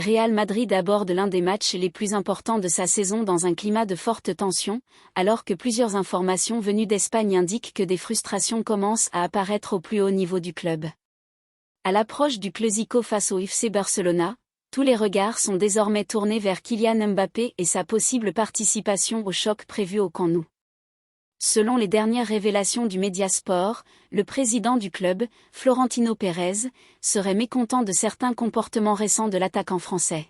Real Madrid aborde l'un des matchs les plus importants de sa saison dans un climat de forte tension, alors que plusieurs informations venues d'Espagne indiquent que des frustrations commencent à apparaître au plus haut niveau du club. À l'approche du Clásico face au FC Barcelona, tous les regards sont désormais tournés vers Kylian Mbappé et sa possible participation au choc prévu au Camp Nou. Selon les dernières révélations du Mediasport, le président du club, Florentino Pérez, serait mécontent de certains comportements récents de l'attaquant français.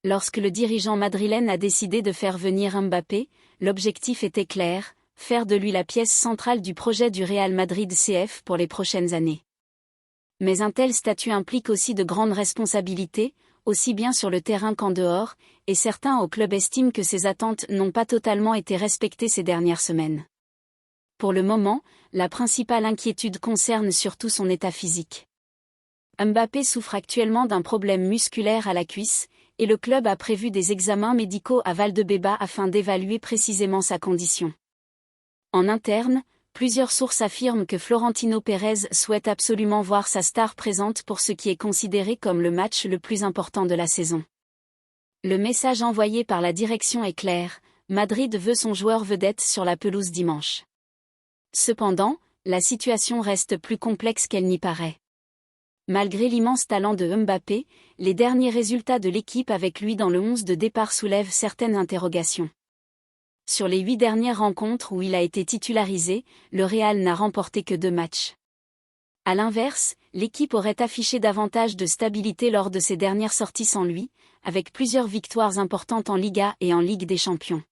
Lorsque le dirigeant madrilène a décidé de faire venir Mbappé, l'objectif était clair, faire de lui la pièce centrale du projet du Real Madrid CF pour les prochaines années. Mais un tel statut implique aussi de grandes responsabilités, aussi bien sur le terrain qu'en dehors, et certains au club estiment que ces attentes n'ont pas totalement été respectées ces dernières semaines. Pour le moment, la principale inquiétude concerne surtout son état physique. Mbappé souffre actuellement d'un problème musculaire à la cuisse, et le club a prévu des examens médicaux à Valdebebas afin d'évaluer précisément sa condition. En interne, plusieurs sources affirment que Florentino Pérez souhaite absolument voir sa star présente pour ce qui est considéré comme le match le plus important de la saison. Le message envoyé par la direction est clair, Madrid veut son joueur vedette sur la pelouse dimanche. Cependant, la situation reste plus complexe qu'elle n'y paraît. Malgré l'immense talent de Mbappé, les derniers résultats de l'équipe avec lui dans le 11 de départ soulèvent certaines interrogations. Sur les 8 dernières rencontres où il a été titularisé, le Real n'a remporté que 2 matchs. À l'inverse, l'équipe aurait affiché davantage de stabilité lors de ses dernières sorties sans lui, avec plusieurs victoires importantes en Liga et en Ligue des Champions.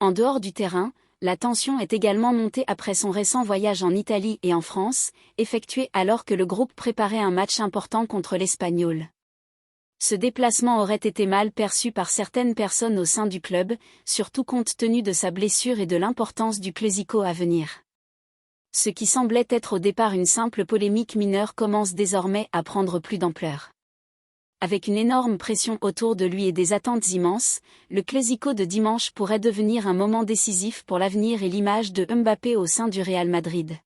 En dehors du terrain, la tension est également montée après son récent voyage en Italie et en France, effectué alors que le groupe préparait un match important contre l'Espagnol. Ce déplacement aurait été mal perçu par certaines personnes au sein du club, surtout compte tenu de sa blessure et de l'importance du Clásico à venir. Ce qui semblait être au départ une simple polémique mineure commence désormais à prendre plus d'ampleur. Avec une énorme pression autour de lui et des attentes immenses, le Clásico de dimanche pourrait devenir un moment décisif pour l'avenir et l'image de Mbappé au sein du Real Madrid.